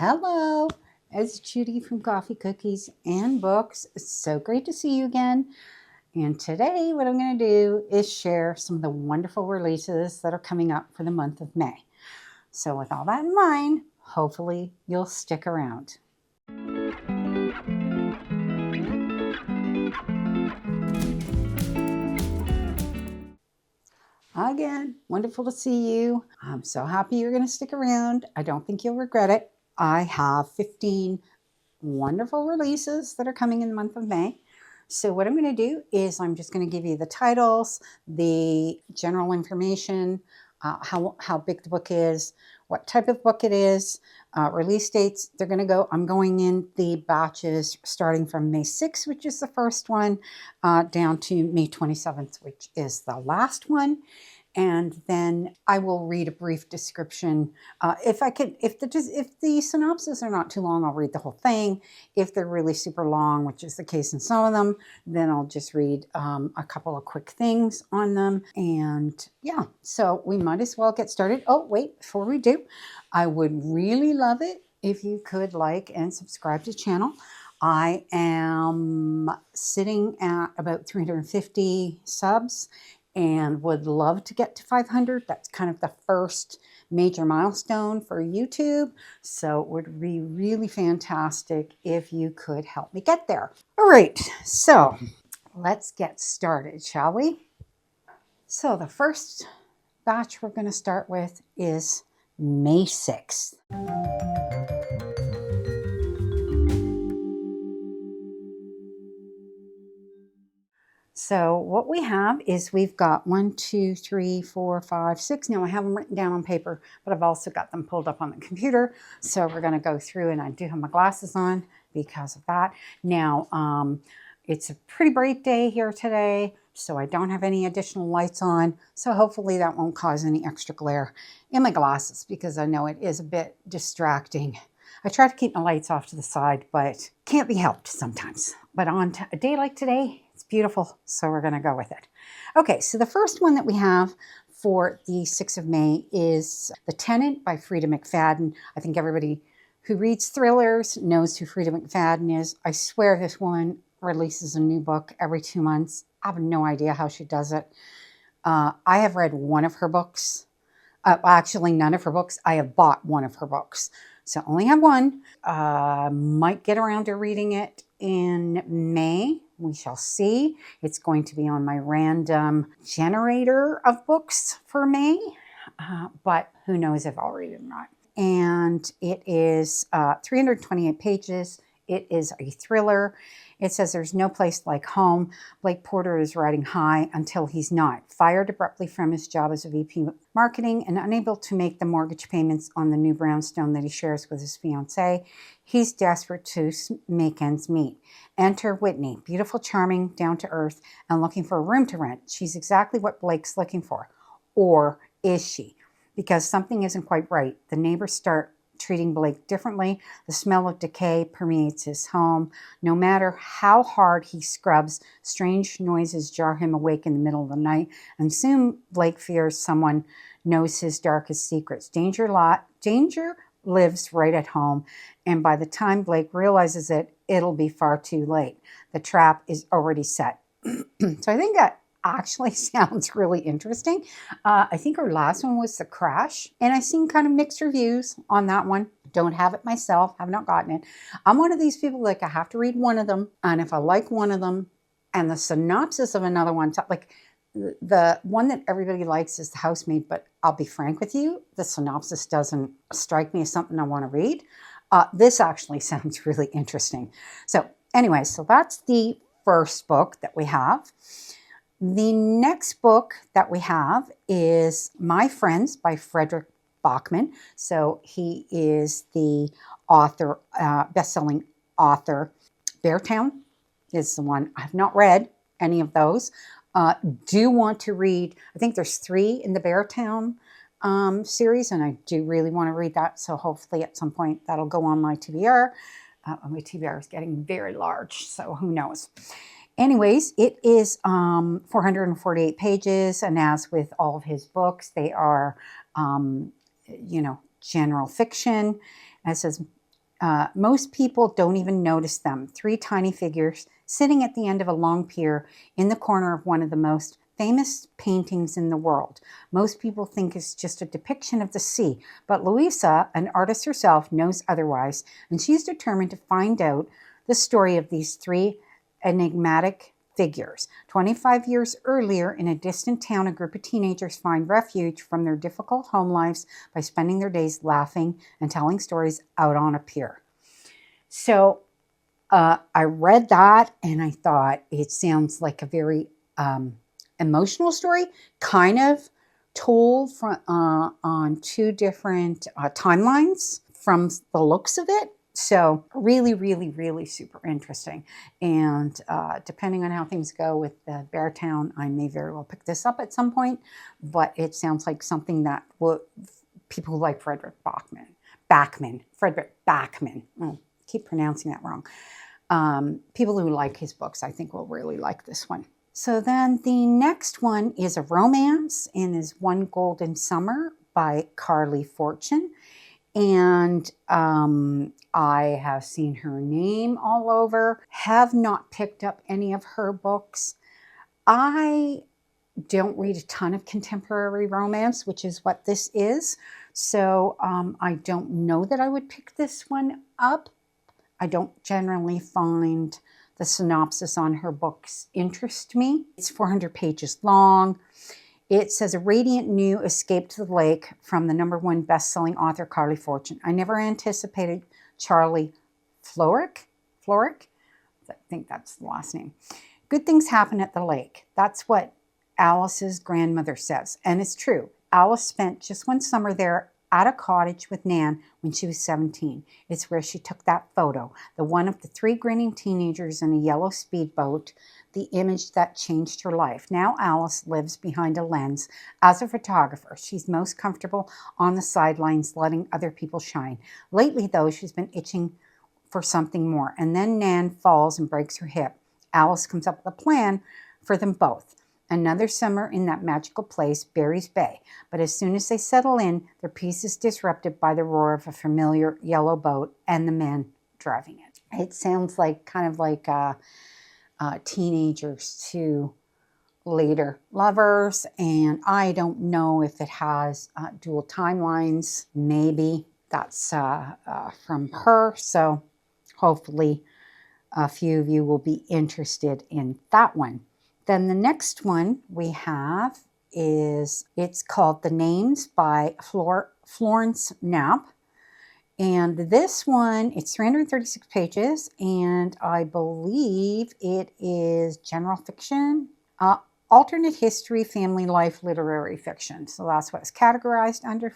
Hello, it's Judy from Coffee, Cookies, and Books. It's so great to see you again. And today what I'm going to do is share some of the wonderful releases that are coming up for the month of May. So with all that in mind, hopefully you'll stick around. Again, wonderful to see you. I'm so happy you're going to stick around. I don't think you'll regret it. I have 15 wonderful releases that are coming in the month of May. So what I'm going to do is I'm just going to give you the titles, the general information, how big the book is, what type of book it is, release dates. I'm going in the batches starting from May 6th, which is the first one, down to May 27th, which is the last one. And then I will read a brief description. If the synopses are not too long, I'll read the whole thing. If they're really super long, which is the case in some of them, then I'll just read a couple of quick things on them. And yeah, so we might as well get started. Oh, wait, before we do, I would really love it if you could like and subscribe to the channel. I am sitting at about 350 subs and would love to get to 500. That's kind of the first major milestone for YouTube. So it would be really fantastic if you could help me get there. All right, so let's get started, shall we? So the first batch we're going to start with is May 6th. So what we have is we've got 1, 2, 3, 4, 5, 6. Now I have them written down on paper, but I've also got them pulled up on the computer. So we're going to go through, and I do have my glasses on because of that. Now it's a pretty bright day here today, so I don't have any additional lights on. So hopefully that won't cause any extra glare in my glasses because I know it is a bit distracting. I try to keep my lights off to the side, but can't be helped sometimes. But on a day like today, it's beautiful, so we're going to go with it. Okay, so the first one that we have for the 6th of May is The Tenant by Freida McFadden. I think everybody who reads thrillers knows who Freida McFadden is. I swear this woman releases a new book every 2 months. I have no idea how she does it. I have read one of her books. Actually, none of her books. I have bought one of her books. So I only have one. Might get around to reading it in May. We shall see. It's going to be on my random generator of books for May. But who knows if I'll read it or not. And it is 328 pages. It is a thriller. It says there's no place like home. Blake Porter is riding high until he's not. Fired abruptly from his job as a VP marketing and unable to make the mortgage payments on the new brownstone that he shares with his fiancée, he's desperate to make ends meet. Enter Whitney, beautiful, charming, down to earth, and looking for a room to rent. She's exactly what Blake's looking for. Or is she? Because something isn't quite right. The neighbors start treating Blake differently. The smell of decay permeates his home. No matter how hard he scrubs, strange noises jar him awake in the middle of the night, and soon Blake fears someone knows his darkest secrets. Danger lives right at home, and by the time Blake realizes it, it'll be far too late. The trap is already set. So I think that actually sounds really interesting. I think our last one was The Crash, and I've seen kind of mixed reviews on that one. Don't have it myself, have not gotten it. I'm one of these people, like, I have to read one of them, and if I like one of them and the synopsis of another one, like the one that everybody likes is The Housemaid, but I'll be frank with you, the synopsis doesn't strike me as something I want to read. This actually sounds really interesting. So anyway, so that's the first book that we have. The next book that we have is My Friends by Fredrik Backman. So he is the author, best-selling author. Beartown is the one. I have not read any of those. Do want to read, I think there's 3 in the Beartown series, and I do really want to read that. So hopefully at some point that'll go on my TBR. My TBR is getting very large, so who knows. Anyways, it is 448 pages, and as with all of his books, they are, general fiction. And it says Most people don't even notice them. 3 tiny figures sitting at the end of a long pier in the corner of one of the most famous paintings in the world. Most people think it's just a depiction of the sea, but Louisa, an artist herself, knows otherwise, and she's determined to find out the story of these 3 enigmatic figures. 25 years earlier, in a distant town, a group of teenagers find refuge from their difficult home lives by spending their days laughing and telling stories out on a pier. So I read that and I thought it sounds like a very emotional story, kind of told from, on 2 different timelines from the looks of it. So really, really, really super interesting. And depending on how things go with the Beartown, I may very well pick this up at some point. But it sounds like something that people who like Fredrik Backman. I keep pronouncing that wrong. People who like his books, I think, will really like this one. So then the next one is a romance and is One Golden Summer by Carley Fortune. And I have seen her name all over, have not picked up any of her books. I don't read a ton of contemporary romance, which is what this is. So I don't know that I would pick this one up. I don't generally find the synopsis on her books interest me. It's 400 pages long. It says, a radiant new escape to the lake from the #1 best-selling author, Carley Fortune. I never anticipated Charlie Florek? I think that's the last name. Good things happen at the lake. That's what Alice's grandmother says. And it's true. Alice spent just one summer there at a cottage with Nan when she was 17. It's where she took that photo, the one of the 3 grinning teenagers in a yellow speedboat, the image that changed her life. Now Alice lives behind a lens as a photographer. She's most comfortable on the sidelines, letting other people shine. Lately, though, she's been itching for something more. And then Nan falls and breaks her hip. Alice comes up with a plan for them both. Another summer in that magical place, Barry's Bay. But as soon as they settle in, their peace is disrupted by the roar of a familiar yellow boat and the man driving it. It sounds like kind of like teenagers to later lovers, and I don't know if it has dual timelines. Maybe that's from her, so hopefully a few of you will be interested in that one. Then the next one we have it's called The Names by Florence Knapp. And this one, it's 336 pages, and I believe it is general fiction, alternate history, family life, literary fiction. So that's what it's categorized under.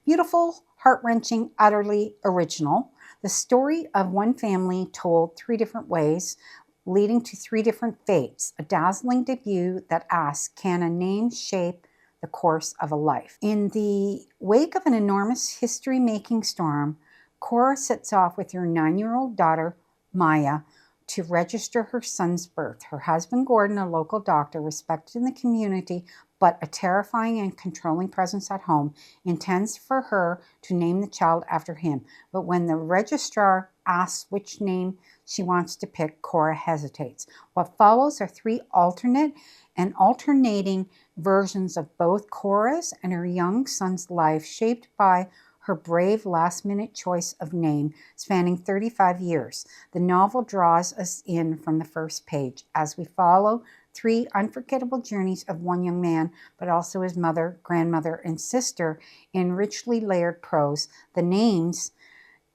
Beautiful, heart-wrenching, utterly original. The story of one family told 3 different ways, leading to 3 different fates. A dazzling debut that asks, can a name shape the course of a life? In the wake of an enormous history-making storm, Cora sets off with her 9-year-old daughter, Maya, to register her son's birth. Her husband, Gordon, a local doctor, respected in the community, but a terrifying and controlling presence at home, intends for her to name the child after him. But when the registrar asks which name she wants to pick, Cora hesitates. What follows are 3 alternate and alternating versions of both Cora's and her young son's life, shaped by her brave last-minute choice of name, spanning 35 years. The novel draws us in from the first page as we follow 3 unforgettable journeys of one young man, but also his mother, grandmother, and sister in richly layered prose. The Names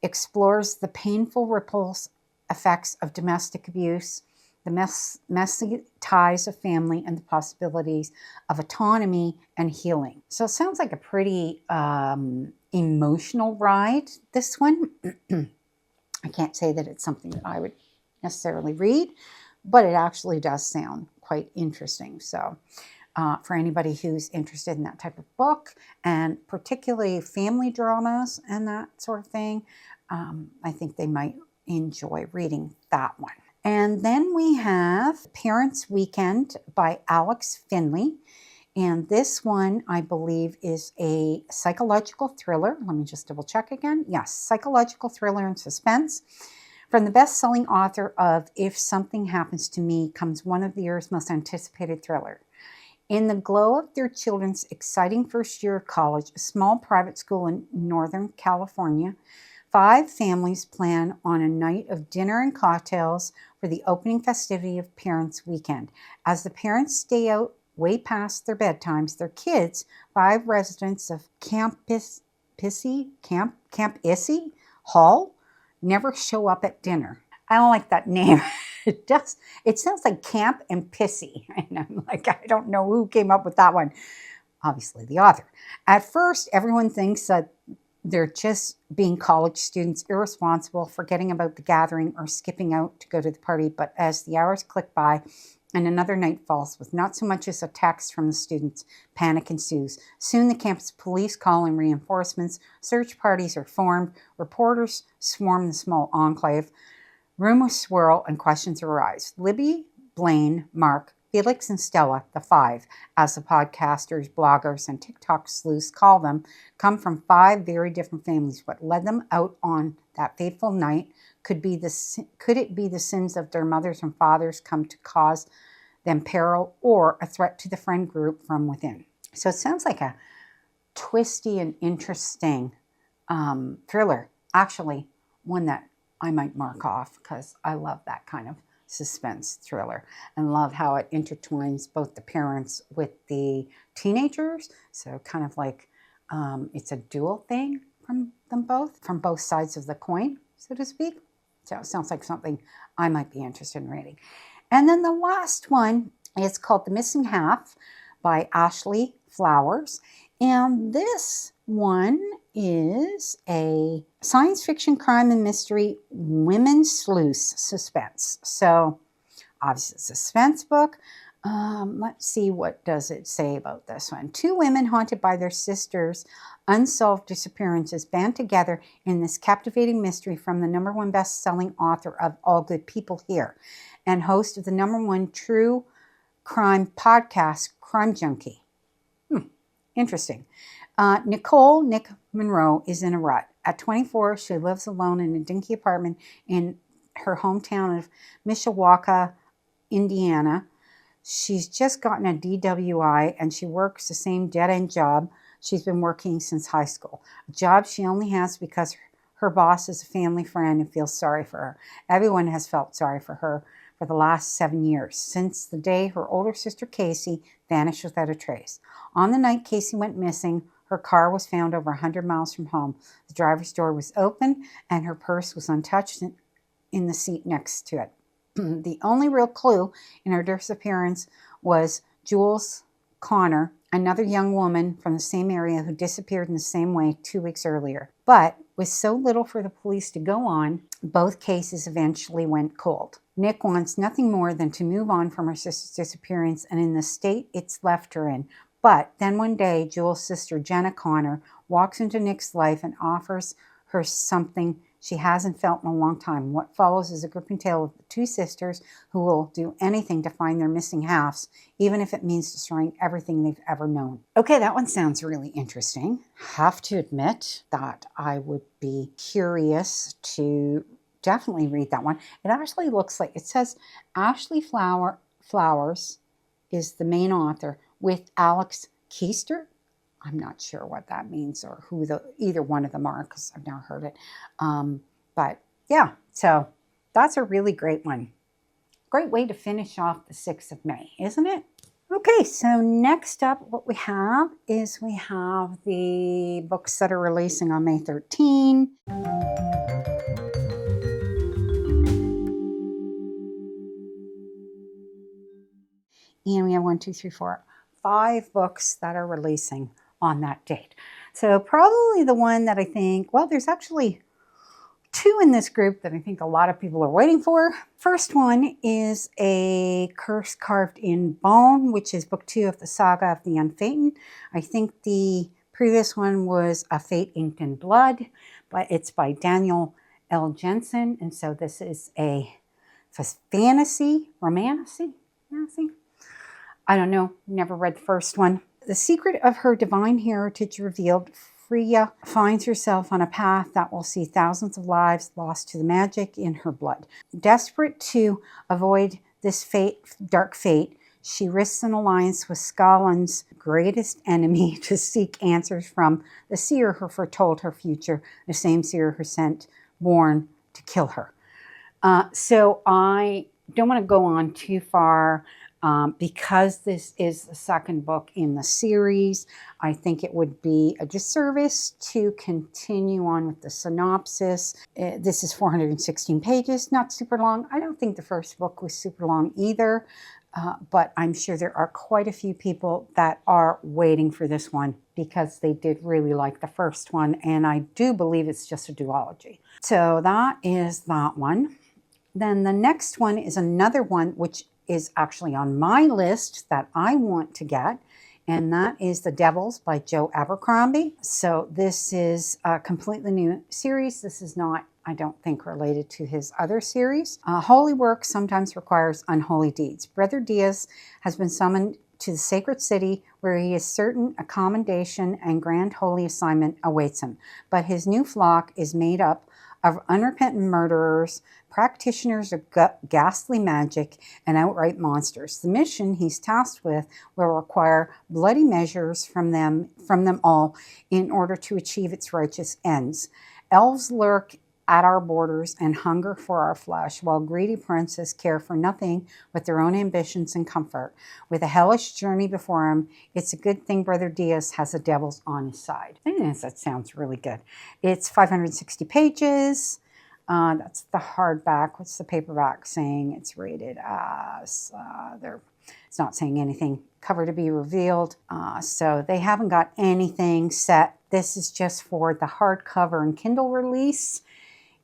explores the painful ripples effects of domestic abuse, the messy ties of family, and the possibilities of autonomy and healing. So it sounds like a pretty emotional ride, this one. I can't say that it's something that I would necessarily read, but it actually does sound quite interesting. So for anybody who's interested in that type of book, and particularly family dramas and that sort of thing, I think they might enjoy reading that one. And then we have Parents' Weekend by Alex Finlay. And this one, I believe, is a psychological thriller. Let me just double check again. Yes, psychological thriller and suspense. From the best-selling author of If Something Happens to Me comes one of the year's most anticipated thriller. In the glow of their children's exciting first year of college, a small private school in Northern California, 5 families plan on a night of dinner and cocktails for the opening festivity of Parents' Weekend. As the parents stay out way past their bedtimes, their kids, 5 residents of Camp Issy Hall, never show up at dinner. I don't like that name. It sounds like camp and pissy. And I'm like, I don't know who came up with that one. Obviously the author. At first, everyone thinks that they're just being college students, irresponsible, forgetting about the gathering or skipping out to go to the party. But as the hours click by and another night falls with not so much as a text from the students, panic ensues. Soon the campus police call in reinforcements. Search parties are formed. Reporters swarm the small enclave. Rumors swirl and questions arise. Libby, Blaine, Mark, Felix, and Stella, the 5, as the podcasters, bloggers, and TikTok sleuths call them, come from 5 very different families. What led them out on that fateful night could it be the sins of their mothers and fathers come to cause them peril, or a threat to the friend group from within? So it sounds like a twisty and interesting thriller. Actually, one that I might mark off because I love that kind of suspense thriller and love how it intertwines both the parents with the teenagers. So kind of like it's a dual thing from them both, from both sides of the coin, so to speak. So it sounds like something I might be interested in reading. And then the last one is called The Missing Half by Ashley Flowers. And this one is a science fiction crime and mystery women sleuths suspense. So obviously it's a suspense book. Let's see, what does it say about this one? 2 women haunted by their sisters' unsolved disappearances band together in this captivating mystery from the #1 best-selling author of All Good People Here and host of the #1 true crime podcast, Crime Junkie. Interesting. Nick Monroe is in a rut. At 24, she lives alone in a dinky apartment in her hometown of Mishawaka, Indiana. She's just gotten a DWI and she works the same dead-end job she's been working since high school. A job she only has because her boss is a family friend and feels sorry for her. Everyone has felt sorry for her for the last 7 years, since the day her older sister Casey vanished without a trace. On the night Casey went missing, her car was found over 100 miles from home. The driver's door was open and her purse was untouched in the seat next to it. The only real clue in her disappearance was Jules Connor, another young woman from the same area who disappeared in the same way 2 weeks earlier. But with so little for the police to go on, both cases eventually went cold. Nick wants nothing more than to move on from her sister's disappearance and in the state it's left her in. But then one day, Jules' sister, Jenna Connor, walks into Nick's life and offers her something she hasn't felt in a long time. What follows is a gripping tale of the 2 sisters who will do anything to find their missing halves, even if it means destroying everything they've ever known. Okay, that one sounds really interesting. Have to admit that I would be curious to definitely read that one. It actually looks like, it says Ashley Flowers is the main author with Alex Keister. I'm not sure what that means or who either one of them are because I've never heard it. But yeah, so that's a really great one. Great way to finish off the 6th of May, isn't it? Okay, so next up what we have is we have the books that are releasing on May 13. And we have 5 books that are releasing on that date. So probably the one that I think, well, there's actually 2 in this group that I think a lot of people are waiting for. First one is A Curse Carved in Bone, which is book 2 of the Saga of the Unfated. I think the previous one was A Fate Inked in Blood, but it's by Danielle L. Jensen. And so this is a fantasy. I don't know, never read the first one. The secret of her divine heritage revealed, Freida finds herself on a path that will see thousands of lives lost to the magic in her blood. Desperate to avoid this dark fate, she risks an alliance with Scotland's greatest enemy to seek answers from the seer who foretold her future, the same seer who sent Born to kill her. So I don't want to go on too far. Because this is the second book in the series, I think it would be a disservice to continue on with the synopsis. This is 416 pages, not super long. I don't think the first book was super long either, but I'm sure there are quite a few people that are waiting for this one because they did really like the first one, and I do believe it's just a duology. So that is that one. Then the next one is another one which is actually on my list that I want to get, and that is The Devils by Joe Abercrombie. So this is a completely new series. This is not, I don't think, related to his other series. Holy work sometimes requires unholy deeds. Brother Diaz has been summoned to the sacred city where he is certain a commendation and grand holy assignment awaits him. But his new flock is made up of unrepentant murderers, practitioners of ghastly magic, and outright monsters. The mission he's tasked with will require bloody measures from them all in order to achieve its righteous ends. Elves lurk at our borders and hunger for our flesh, while greedy princes care for nothing but their own ambitions and comfort. With a hellish journey before him, it's a good thing Brother Diaz has the devils on his side. That sounds really good. It's 560 pages. That's the hardback. What's the paperback saying? It's rated as, it's not saying anything. Cover to be revealed. So they haven't got anything set. This is just for the hardcover and Kindle release.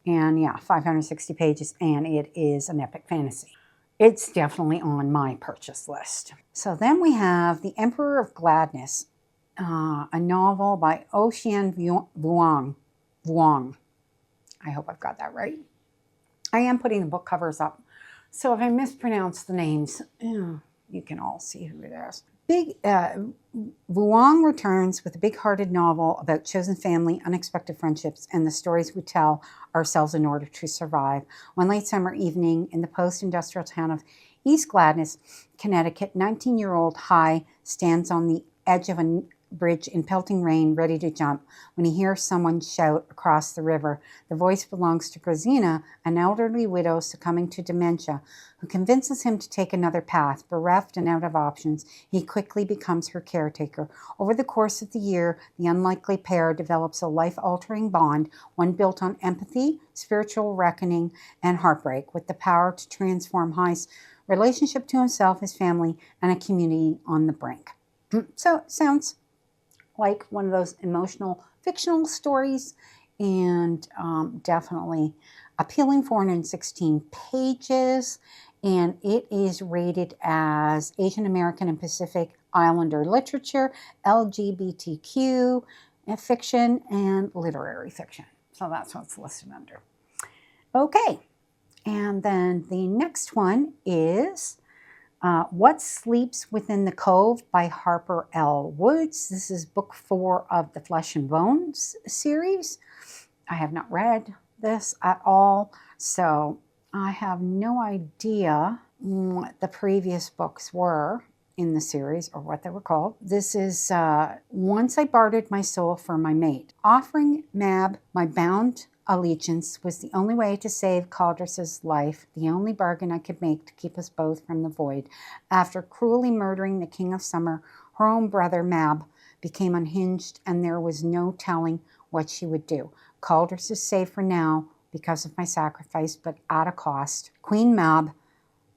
And yeah, 560 pages, and it is an epic fantasy. It's definitely on my purchase list. So then we have The Emperor of Gladness, a novel by Ocean Vuong. I hope I've got that right. I am putting the book covers up, so if I mispronounce the names, you can all see who it is. Vuong returns with a big-hearted novel about chosen family, unexpected friendships, and the stories we tell ourselves in order to survive. One late summer evening in the post-industrial town of East Gladness, Connecticut, 19-year-old Hai stands on the edge of a bridge in pelting rain, ready to jump, when he hears someone shout across the river. The voice belongs to Grazina, an elderly widow succumbing to dementia, who convinces him to take another path. Bereft and out of options, he quickly becomes her caretaker. Over the course of the year, the unlikely pair develops a life-altering bond, one built on empathy, spiritual reckoning, and heartbreak, with the power to transform Hai's relationship to himself, his family, and a community on the brink. So it sounds like one of those emotional fictional stories, and definitely appealing. 416 pages, and it is rated as Asian American and Pacific Islander literature, LGBTQ fiction, and literary fiction. So that's what it's listed under. Okay, and then the next one is What Sleeps Within the Cove by Harper L. Woods. This is book 4 of the Flesh and Bones series. I have not read this at all, so I have no idea what the previous books were in the series or what they were called. This is Once I Bartered My Soul for My Mate. Offering Mab my bound allegiance was the only way to save Caldress's life, the only bargain I could make to keep us both from the void. After cruelly murdering the King of Summer, her own brother Mab became unhinged, and there was no telling what she would do. Caldress is safe for now because of my sacrifice, but at a cost. Queen Mab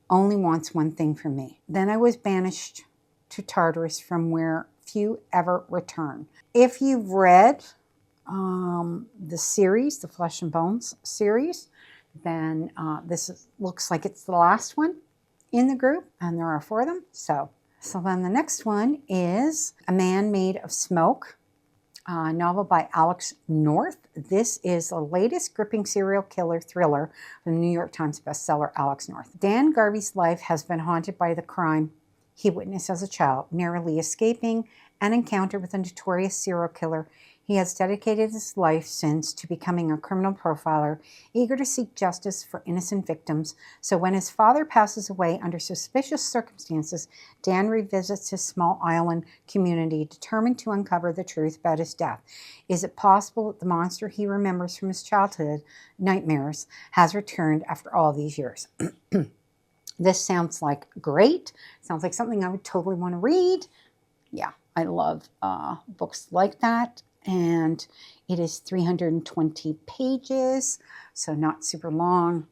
only wants one thing from me. Then I was banished to Tartarus, from where few ever return. If you've read the series, the Flesh and Bones series, then looks like it's the last one in the group, and there are 4 of them. So then the next one is A Man Made of Smoke, a novel by Alex North. This is the latest gripping serial killer thriller from the New York Times bestseller Alex North. Dan Garvey's life has been haunted by the crime he witnessed as a child, narrowly escaping an encounter with a notorious serial killer. He has dedicated his life since to becoming a criminal profiler, eager to seek justice for innocent victims. So when his father passes away under suspicious circumstances, Dan revisits his small island community, determined to uncover the truth about his death. Is it possible that the monster he remembers from his childhood nightmares has returned after all these years? This sounds like great. Sounds like something I would totally want to read. Yeah, I love books like that. And it is 320 pages, so not super long.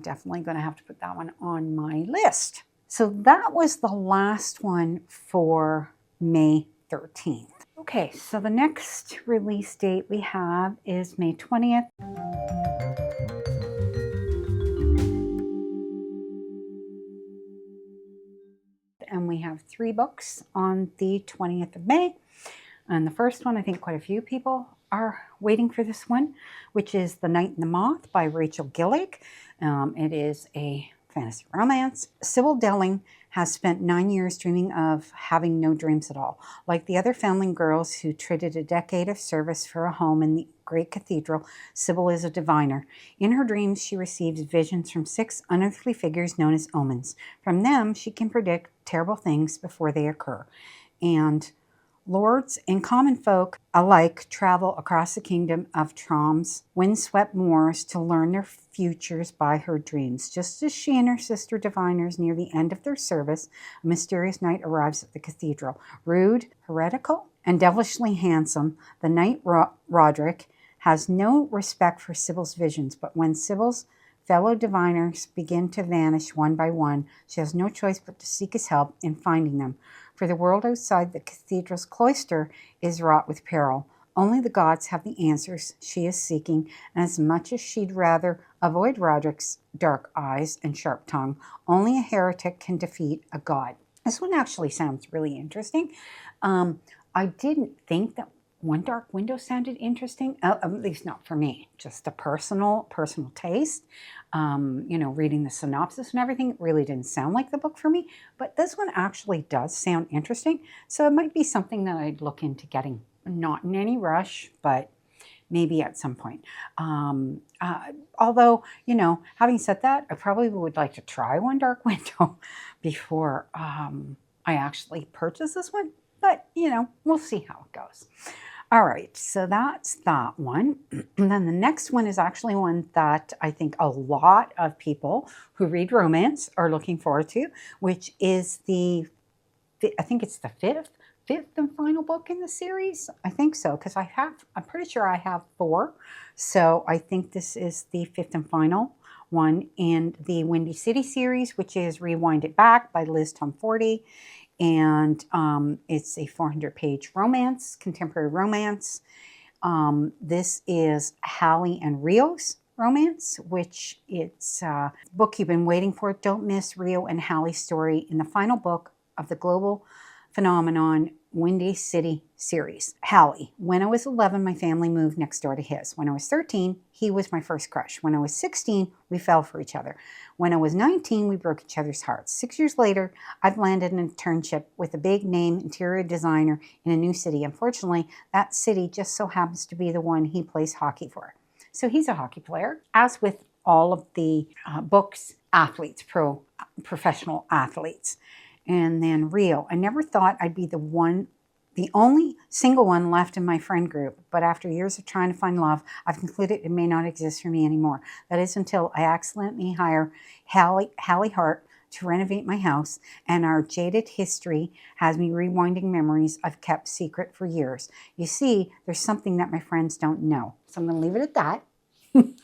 Definitely going to have to put that one on my list. So that was the last one for May 13th. Okay, so the next release date we have is May 20th. And we have 3 books on the 20th of May. And the first one, I think quite a few people are waiting for this one, which is The Night and the Moth by Rachel Gillig. It is a fantasy romance. Sybil Delling has spent 9 years dreaming of having no dreams at all. Like the other foundling girls who traded a decade of service for a home in the great cathedral, Sybil is a diviner. In her dreams, she receives visions from 6 unearthly figures known as omens. From them, she can predict terrible things before they occur. And lords and common folk alike travel across the kingdom of Trom's windswept moors to learn their futures by her dreams. Just as she and her sister diviners near the end of their service, a mysterious knight arrives at the cathedral. Rude, heretical, and devilishly handsome, the knight Roderick has no respect for Sybil's visions, but when Sybil's fellow diviners begin to vanish one by one, she has no choice but to seek his help in finding them. For the world outside the cathedral's cloister is wrought with peril. Only the gods have the answers she is seeking, and as much as she'd rather avoid Roderick's dark eyes and sharp tongue, only a heretic can defeat a god. This one actually sounds really interesting. I didn't think that One Dark Window sounded interesting, at least not for me, just a personal taste. Reading the synopsis and everything, it really didn't sound like the book for me, but this one actually does sound interesting, so it might be something that I'd look into getting. Not in any rush, but maybe at some point. Although, having said that, I probably would like to try One Dark Window before I actually purchase this one, but, we'll see how it goes. All right, so that's that one. And then the next one is actually one that I think a lot of people who read romance are looking forward to, which is I think it's the fifth and final book in the series. I think so, because I'm pretty sure I have 4. So I think this is the 5th and final one in the Windy City series, which is Rewind It Back by Liz Tomforde. And it's a 400-page romance, contemporary romance. This is Hallie and Rio's romance, which it's a book you've been waiting for. Don't miss Rio and Hallie's story in the final book of the global phenomenon Windy City series. Hallie: when I was 11, my family moved next door to his. When I was 13, he was my first crush. When I was 16, we fell for each other. When I was 19, we broke each other's hearts. 6 years later, I've landed an internship with a big name interior designer in a new city. Unfortunately, that city just so happens to be the one he plays hockey for. So he's a hockey player. As with all of the books, athletes, professional athletes. And then Rio: I never thought I'd be the only single one left in my friend group, but after years of trying to find love, I've concluded it may not exist for me anymore. That is until I accidentally hire Hallie Hart to renovate my house, and our jaded history has me rewinding memories I've kept secret for years. You see, there's something that my friends don't know. So I'm going to leave it at that. I'm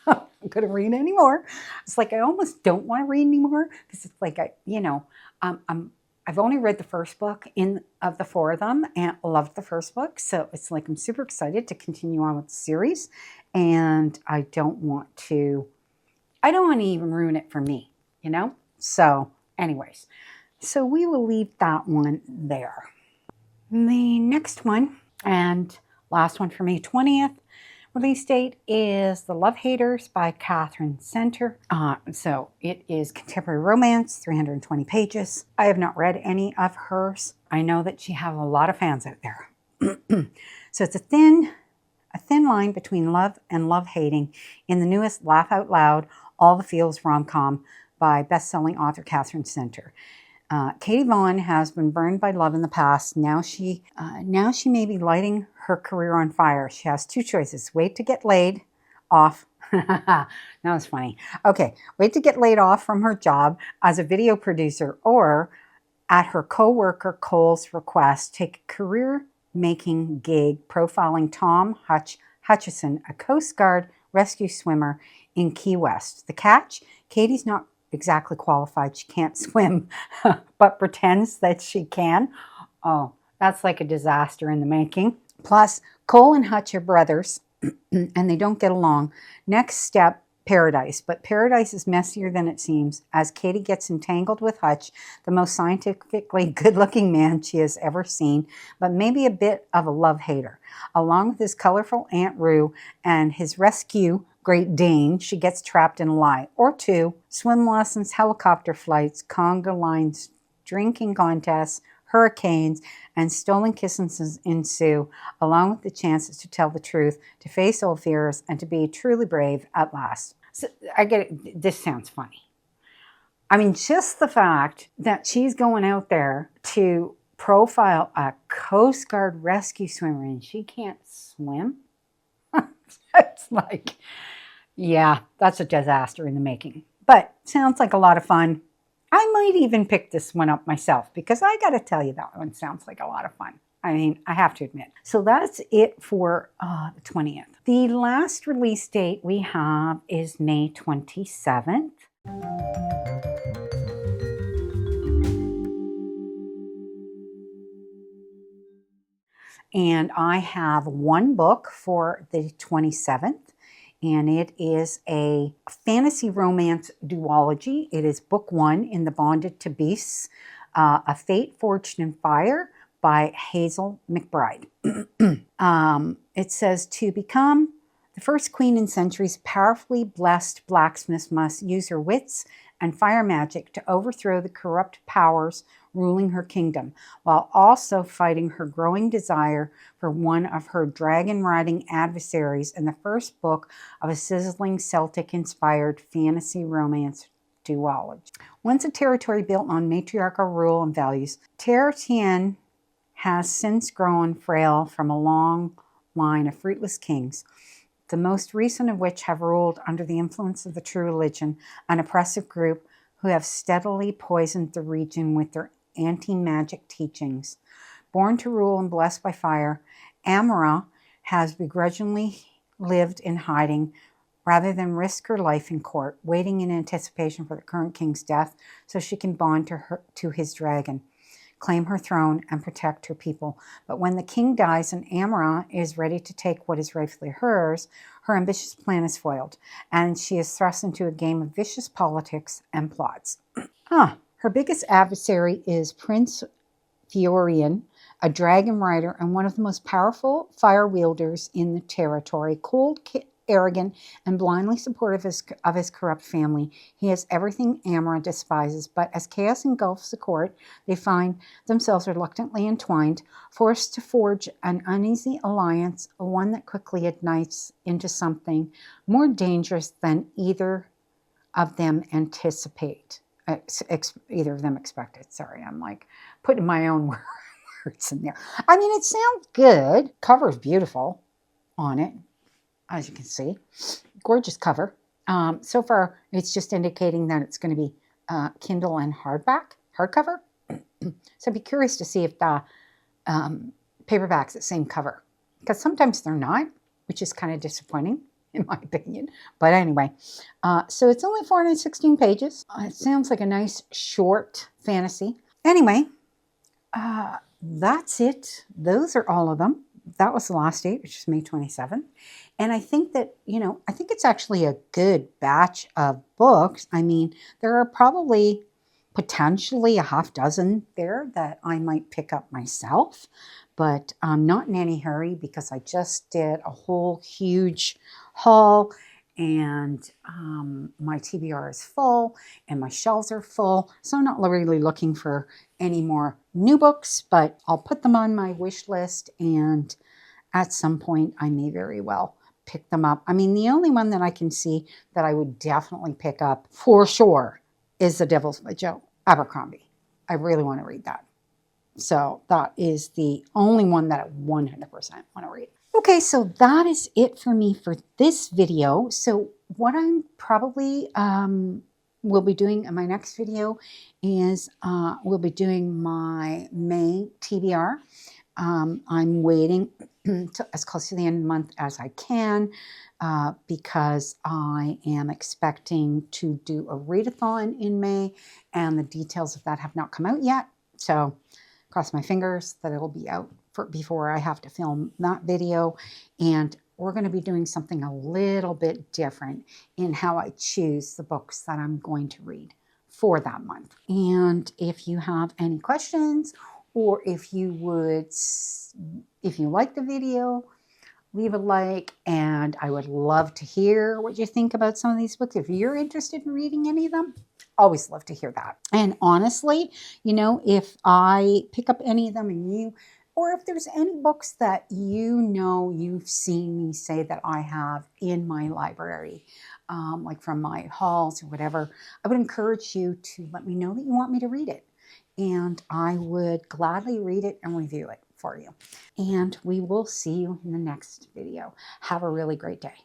going to read anymore. It's like I almost don't want to read anymore because it's like I've only read the first book of the 4 of them and loved the first book. So it's like I'm super excited to continue on with the series. And I don't want to even ruin it for me, So anyways, so we will leave that one there. The next one and last one for May 20th, Release date is The Love Haters by Katherine Center. So it is contemporary romance, 320 pages. I have not read any of hers. I know that she has a lot of fans out there. So it's a thin line between love and love-hating in the newest laugh out loud, all the feels rom-com by best-selling author Katherine Center. Katie Vaughn has been burned by love in the past. Now she may be lighting her career on fire. She has two choices: wait to get laid off. That was funny. Okay, wait to get laid off from her job as a video producer, or at her co-worker Cole's request, take a career-making gig profiling Tom Hutchison, a Coast Guard rescue swimmer in Key West. The catch? Katie's not exactly qualified. She can't swim, but pretends that she can. Oh, that's like a disaster in the making. Plus, Cole and Hutch are brothers, and they don't get along. Next step, paradise. But paradise is messier than it seems, as Katie gets entangled with Hutch, the most scientifically good-looking man she has ever seen, but maybe a bit of a love-hater. Along with his colorful Aunt Rue and his rescue Great Dane, she gets trapped in a lie or two. Swim lessons, helicopter flights, conga lines, drinking contests, hurricanes, and stolen kisses ensue, along with the chances to tell the truth, to face old fears, and to be truly brave at last. So, I get it. This sounds funny. I mean, just the fact that she's going out there to profile a Coast Guard rescue swimmer and she can't swim. It's like, yeah, that's a disaster in the making. But sounds like a lot of fun. I might even pick this one up myself, because I got to tell you, that one sounds like a lot of fun. I mean, I have to admit. So that's it for the 20th. The last release date we have is May 27th. And I have one book for the 27th. And it is a fantasy romance duology. It is book one in the Bonded to Beasts, A Fate Forged in Fire by Hazel McBride. It says, to become the first queen in centuries, powerfully blessed blacksmith must use her wits and fire magic to overthrow the corrupt powers ruling her kingdom, while also fighting her growing desire for one of her dragon-riding adversaries in the first book of a sizzling Celtic-inspired fantasy romance duology. Once a territory built on matriarchal rule and values, Terra-Tien has since grown frail from a long line of fruitless kings, the most recent of which have ruled under the influence of the true religion, an oppressive group who have steadily poisoned the region with their anti-magic teachings. Born to rule and blessed by fire, Amara has begrudgingly lived in hiding rather than risk her life in court, waiting in anticipation for the current king's death so she can bond to his dragon, claim her throne, and protect her people. But when the king dies and Amara is ready to take what is rightfully hers, her ambitious plan is foiled, and she is thrust into a game of vicious politics and plots. Her biggest adversary is Prince Fiorian, a dragon rider and one of the most powerful fire wielders in the territory. Cold, arrogant, and blindly supportive of his corrupt family, he has everything Amara despises. But as chaos engulfs the court, they find themselves reluctantly entwined, forced to forge an uneasy alliance, one that quickly ignites into something more dangerous than either of them expected. Sorry, I'm like putting my own words in there. I mean, it sounds good. Cover's beautiful on it, as you can see. Gorgeous cover. So far, it's just indicating that it's going to be Kindle and hardcover. So I'd be curious to see if the paperback's the same cover, because sometimes they're not, which is kind of disappointing in my opinion. But anyway, so it's only 416 pages. It sounds like a nice short fantasy. Anyway, that's it. Those are all of them. That was the last date, which is May 27th. And I think that, I think it's actually a good batch of books. I mean, there are probably potentially a half dozen there that I might pick up myself. but I'm not in any hurry because I just did a whole huge haul, and my TBR is full and my shelves are full. So I'm not really looking for any more new books, but I'll put them on my wish list, and at some point I may very well pick them up. I mean, the only one that I can see that I would definitely pick up for sure is The Devils by Joe Abercrombie. I really want to read that. So that is the only one that I 100% want to read. Okay, so that is it for me for this video. So what I'm probably will be doing in my next video is we'll be doing my May TBR. I'm waiting to as close to the end of the month as I can because I am expecting to do a readathon in May, and the details of that have not come out yet. So cross my fingers that it'll be out before I have to film that video. And we're going to be doing something a little bit different in how I choose the books that I'm going to read for that month. And if you have any questions, or if you like the video, leave a like, and I would love to hear what you think about some of these books. If you're interested in reading any of them, always love to hear that. And honestly, you know, if I pick up any of them and you, or if there's any books that you know you've seen me say that I have in my library, like from my hauls or whatever, I would encourage you to let me know that you want me to read it. And I would gladly read it and review it for you. And we will see you in the next video. Have a really great day.